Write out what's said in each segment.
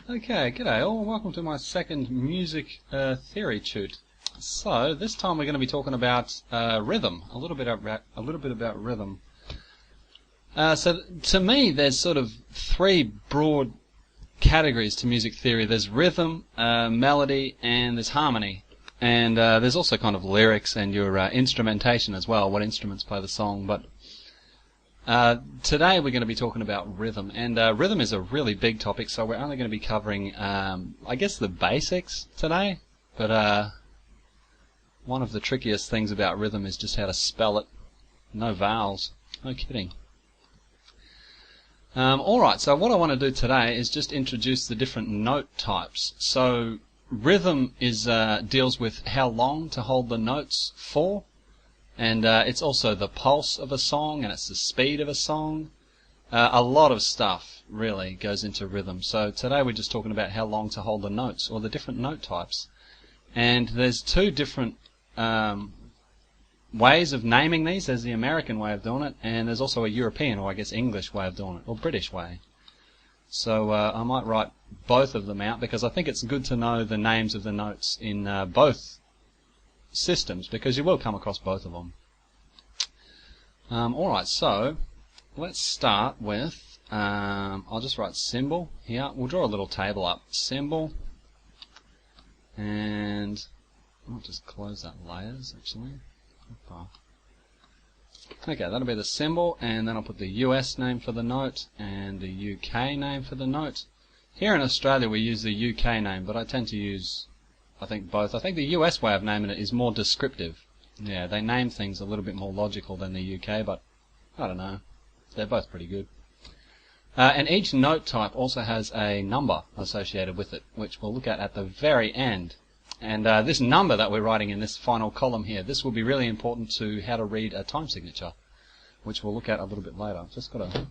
Okay, g'day all. Welcome to my second music theory tute. So this time we're going to be talking about rhythm, a little bit about rhythm. So to me, there's sort of three broad categories to music theory. There's rhythm, melody, and there's harmony. And there's also kind of lyrics and your instrumentation as well, what instruments play the song. But today we're going to be talking about rhythm, and rhythm is a really big topic, so we're only going to be covering, I guess, the basics today. But one of the trickiest things about rhythm is just how to spell it. No vowels. No kidding. Alright, so what I want to do today is just introduce the different note types. So rhythm is deals with how long to hold the notes for. And it's also the pulse of a song, and it's the speed of a song. A lot of stuff really goes into rhythm. So today we're just talking about how long to hold the notes, or the different note types. And there's two different ways of naming these. There's the American way of doing it, and there's also a European, or I guess English way of doing it, or British way. So I might write both of them out, because I think it's good to know the names of the notes in both systems, because you will come across both of them. Alright, so let's start with, I'll just write symbol here. We'll draw a little table up. Symbol, and I'll just close that layers actually. Okay, that'll be the symbol, and then I'll put the US name for the note and the UK name for the note. Here in Australia we use the UK name, but I tend to use, I think, both. I think the US way of naming it is more descriptive. Yeah, they name things a little bit more logical than the UK, but I don't know. They're both pretty good. And each note type also has a number associated with it, which we'll look at the very end. And this number that we're writing in this final column here, this will be really important to how to read a time signature, which we'll look at a little bit later. Just got to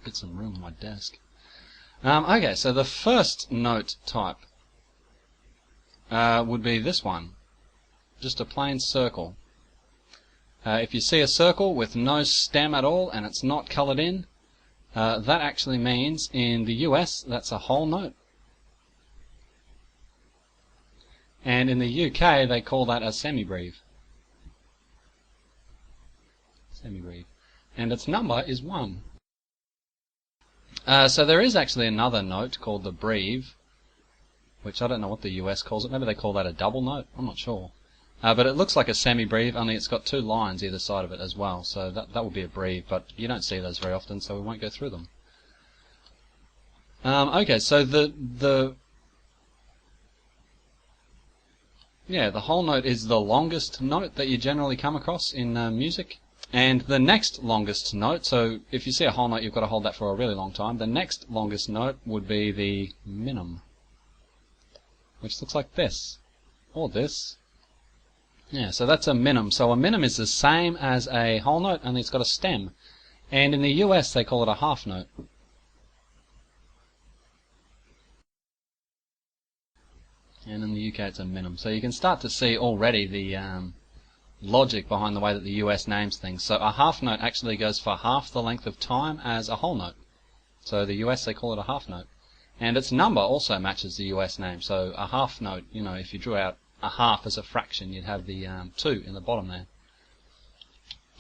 get some room on my desk. Okay, so the first note type would be this one, just a plain circle. If you see a circle with no stem at all and it's not coloured in, that actually means in the US that's a whole note. And in the UK they call that a semibreve. Semibreve. And its number is 1. So there is actually another note called the breve, which I don't know what the US calls it. Maybe they call that a double note. I'm not sure. But it looks like a semibreve, only it's got 2 lines either side of it as well. So that would be a breve, but you don't see those very often, so we won't go through them. Okay, so the whole note is the longest note that you generally come across in music. And the next longest note, so if you see a whole note, you've got to hold that for a really long time. The next longest note would be the minim, which looks like this, or this. Yeah, so that's a minim. So a minim is the same as a whole note, only it's got a stem. And in the US they call it a half note. And in the UK it's a minim. So you can start to see already the logic behind the way that the US names things. So a half note actually goes for half the length of time as a whole note. So the US they call it a half note. And its number also matches the US name. So a half note, you know, if you drew out a half as a fraction, you'd have the 2 in the bottom there.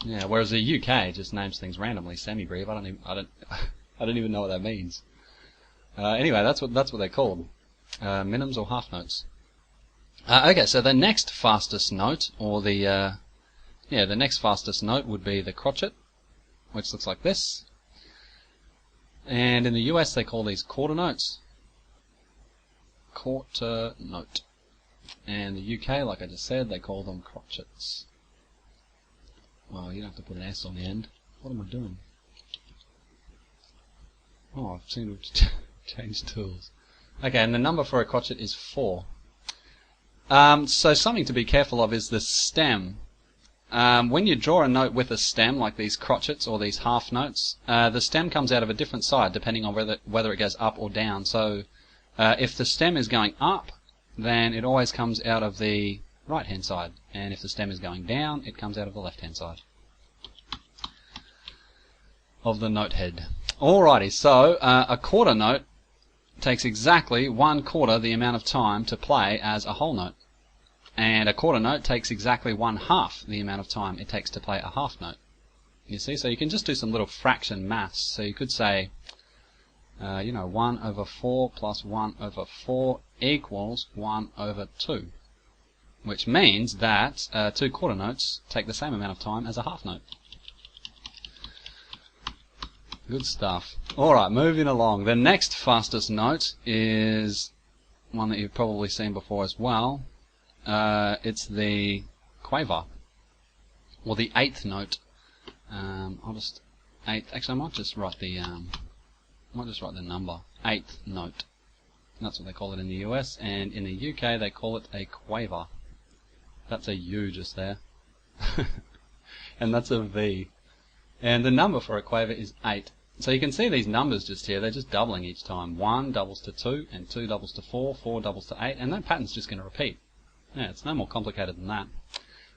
Yeah, whereas the UK just names things randomly. Semibreve, I don't even know what that means. Anyway, that's what they're called. Minims or half notes. Okay, so the next fastest note, or the next fastest note would be the crotchet, which looks like this. And in the US they call these quarter notes. Quarter note. And the UK, like I just said, they call them crotchets. Well, you don't have to put an S on the end. What am I doing? Oh, I seem to have changed tools. Okay, and the number for a crotchet is 4. So something to be careful of is the stem. When you draw a note with a stem, like these crotchets or these half notes, the stem comes out of a different side depending on whether it goes up or down. So if the stem is going up, then it always comes out of the right hand side, and if the stem is going down, it comes out of the left hand side of the note head. Alrighty, so a quarter note takes exactly 1/4 the amount of time to play as a whole note. And a quarter note takes exactly 1/2 the amount of time it takes to play a half note. You see, so you can just do some little fraction maths. So you could say, 1/4 plus 1/4 equals 1/2, which means that 2 quarter notes take the same amount of time as a half note. Good stuff. Alright, moving along. The next fastest note is one that you've probably seen before as well. It's the quaver, or the 8th note. Actually, I might just write the number. 8th note. That's what they call it in the US, and in the UK they call it a quaver. That's a U just there. And that's a V. And the number for a quaver is 8. So you can see these numbers just here, they're just doubling each time. 1 doubles to 2, and 2 doubles to 4, 4 doubles to 8, and that pattern's just going to repeat. Yeah, it's no more complicated than that.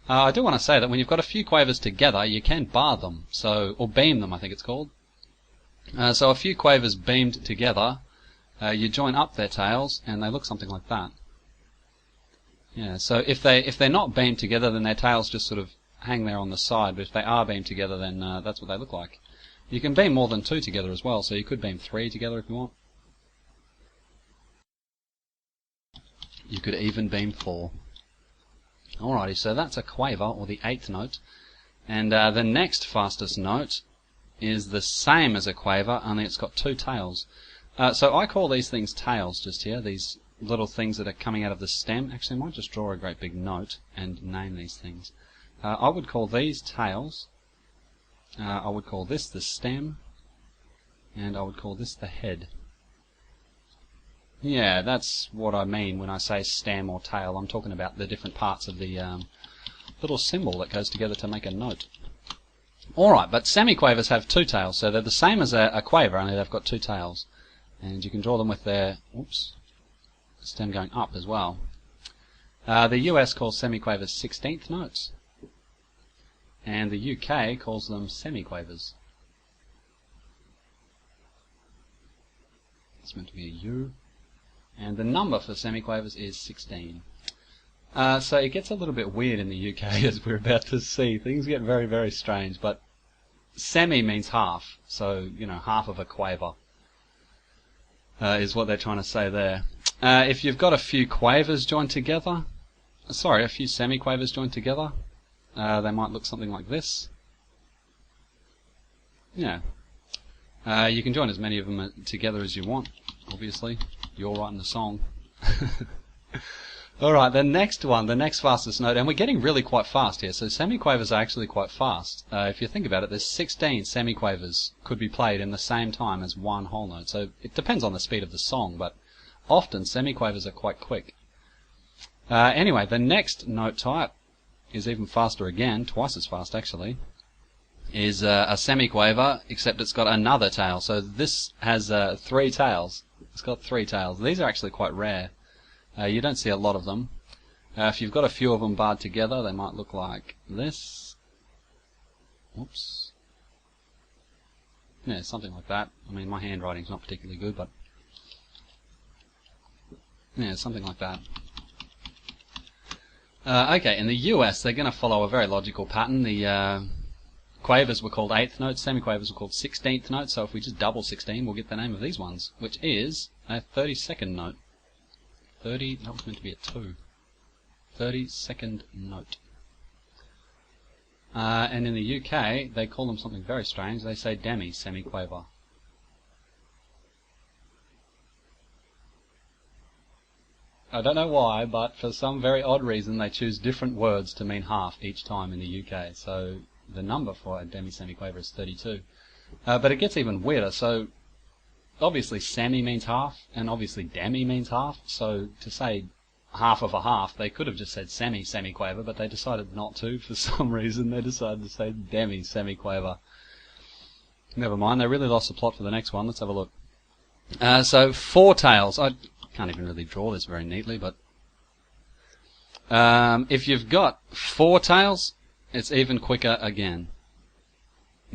I do want to say that when you've got a few quavers together, you can bar them, or beam them, I think it's called. So a few quavers beamed together, you join up their tails, and they look something like that. Yeah, so if they're not beamed together, then their tails just sort of hang there on the side, but if they are beamed together, then that's what they look like. You can beam more than 2 together as well, so you could beam 3 together if you want. You could even beam 4. Alrighty, so that's a quaver, or the 8th note. And the next fastest note is the same as a quaver, only it's got 2 tails. So I call these things tails just here, these little things that are coming out of the stem. Actually, I might just draw a great big note and name these things. I would call these tails. I would call this the stem, and I would call this the head. Yeah, that's what I mean when I say stem or tail. I'm talking about the different parts of the little symbol that goes together to make a note. Alright, but semiquavers have 2 tails, so they're the same as a quaver, only they've got 2 tails. And you can draw them with their stem going up as well. The US calls semiquavers 16th notes, and the UK calls them semiquavers. It's meant to be a U. And the number for semiquavers is 16. So it gets a little bit weird in the UK, as we're about to see. Things get very, very strange, but semi means half, so, half of a quaver is what they're trying to say there. If you've got a few quavers joined together, a few semiquavers joined together, they might look something like this. Yeah. You can join as many of them together as you want, obviously. You're writing the song. Alright, the next one, the next fastest note, and we're getting really quite fast here, so semiquavers are actually quite fast. If you think about it, there's 16 semiquavers could be played in the same time as one whole note, so it depends on the speed of the song, but often semiquavers are quite quick. Anyway, the next note type is even faster again, twice as fast actually, is a semiquaver, except it's got another tail, so this has 3 tails. It's got 3 tails. These are actually quite rare. You don't see a lot of them. If you've got a few of them barred together, they might look like this. Oops. Yeah, something like that. I mean, my handwriting's not particularly good, but yeah, something like that. Okay, in the US, they're going to follow a very logical pattern. The quavers were called 8th notes, semiquavers were called 16th notes, so if we just double 16, we'll get the name of these ones, which is a 32nd note. That was meant to be a 2. 32nd note. And in the UK, they call them something very strange. They say demi-semiquaver. I don't know why, but for some very odd reason, they choose different words to mean half each time in the UK. So the number for a demi-semiquaver is 32. But it gets even weirder. So obviously semi means half, and obviously demi means half. So to say half of a half, they could have just said semi-semiquaver, but they decided not to for some reason. They decided to say demi-semiquaver. Never mind, they really lost the plot for the next one. Let's have a look. So 4 tails. I can't even really draw this very neatly, but if you've got 4 tails, it's even quicker again.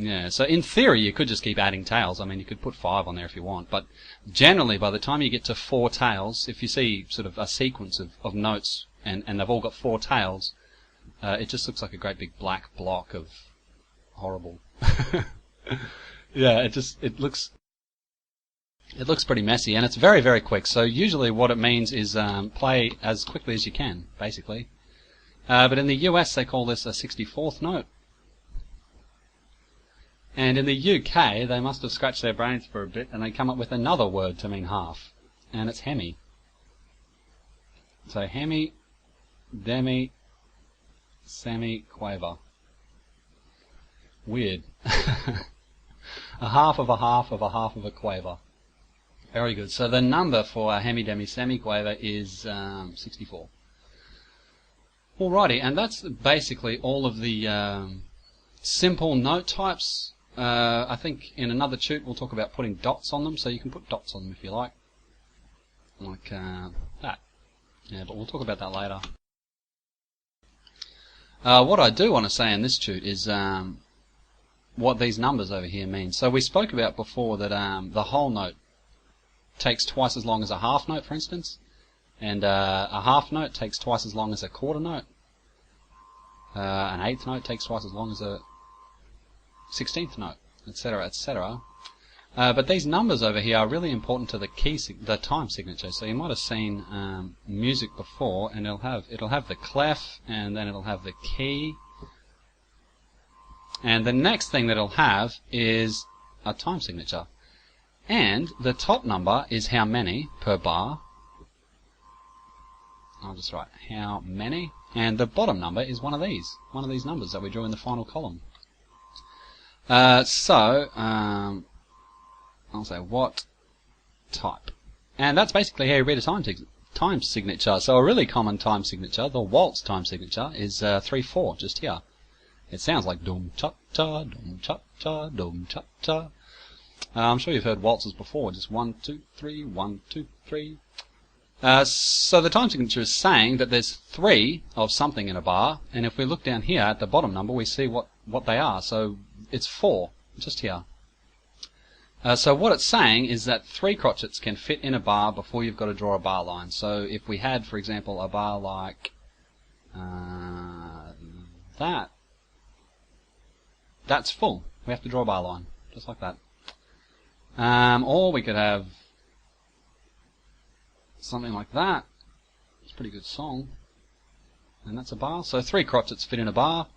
Yeah, so in theory you could just keep adding tails. I mean, you could put 5 on there if you want, but generally by the time you get to 4 tails, if you see sort of a sequence of notes and they've all got 4 tails, it just looks like a great big black block of horrible. Yeah, it looks pretty messy, and it's very, very quick. So usually what it means is play as quickly as you can, basically. But in the US they call this a 64th note. And in the UK, they must have scratched their brains for a bit, and they come up with another word to mean half, and it's hemi. So hemi, demi, semi-quaver. Weird. A half of a half of a half of a quaver. Very good. So the number for a hemi, demi, semi-quaver is 64. Alrighty, and that's basically all of the simple note types. I think in another tute we'll talk about putting dots on them, so you can put dots on them if you like that. Yeah, but we'll talk about that later. What I do want to say in this tute is what these numbers over here mean. So we spoke about before that the whole note takes twice as long as a half note, for instance, and a half note takes twice as long as a quarter note. An eighth note takes twice as long as a 16th note, etc., etc. But these numbers over here are really important to the time signature. So you might have seen music before, and it'll have the clef, and then it'll have the key, and the next thing that it'll have is a time signature. And the top number is how many per bar. I'll just write how many, and the bottom number is one of these numbers that we drew in the final column. I'll say what type, and that's basically how you read a time signature. So a really common time signature, the waltz time signature, is 3/4 just here. It sounds like dum cha cha, dum cha cha, dum cha cha. I'm sure you've heard waltzes before, just 1 2 3, 1 2 3. So the time signature is saying that there's 3 of something in a bar, and if we look down here at the bottom number, we see what they are. So it's 4, just here. So what it's saying is that 3 crotchets can fit in a bar before you've got to draw a bar line. So if we had, for example, a bar like that's full. We have to draw a bar line, just like that. Or we could have something like that. It's a pretty good song. And that's a bar. So 3 crotchets fit in a bar.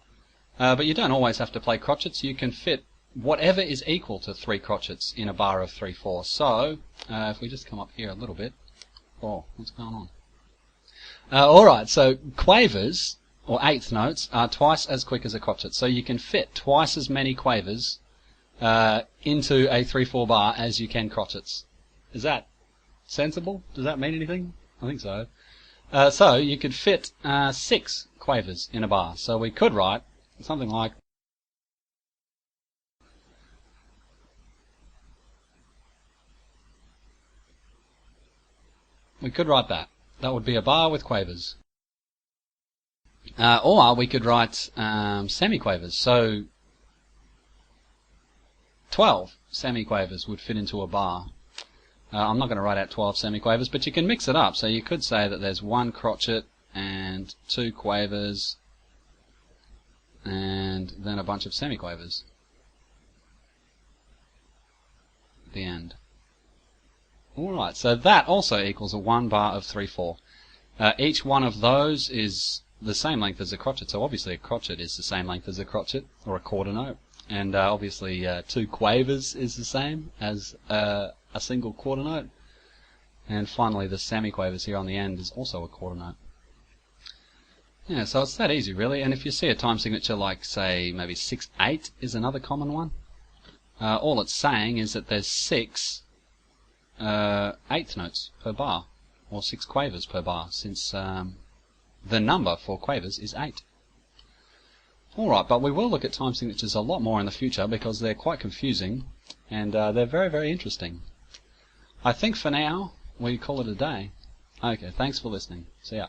But you don't always have to play crotchets. You can fit whatever is equal to 3 crotchets in a bar of 3/4. So, if we just come up here a little bit. Oh, what's going on? Alright, so quavers, or eighth notes, are twice as quick as a crotchet. So you can fit twice as many quavers into a 3/4 bar as you can crotchets. Is that sensible? Does that mean anything? I think so. So you could fit 6 quavers in a bar. So we could write something like that. That would be a bar with quavers. Or we could write semiquavers. So 12 semiquavers would fit into a bar. I'm not going to write out 12 semiquavers, but you can mix it up. So you could say that there's 1 crotchet and 2 quavers and then a bunch of semiquavers at the end. Alright, so that also equals a 1 bar of 3/4. Each one of those is the same length as a crotchet, so obviously a crotchet is the same length as a crotchet, or a quarter note, and obviously 2 quavers is the same as a single quarter note, and finally the semiquavers here on the end is also a quarter note. Yeah, so it's that easy really, and if you see a time signature like, say, maybe 6/8 is another common one, all it's saying is that there's 6 eighth notes per bar, or 6 quavers per bar, since the number for quavers is 8. Alright, but we will look at time signatures a lot more in the future because they're quite confusing and they're very, very interesting. I think for now we call it a day. Okay, thanks for listening. See ya.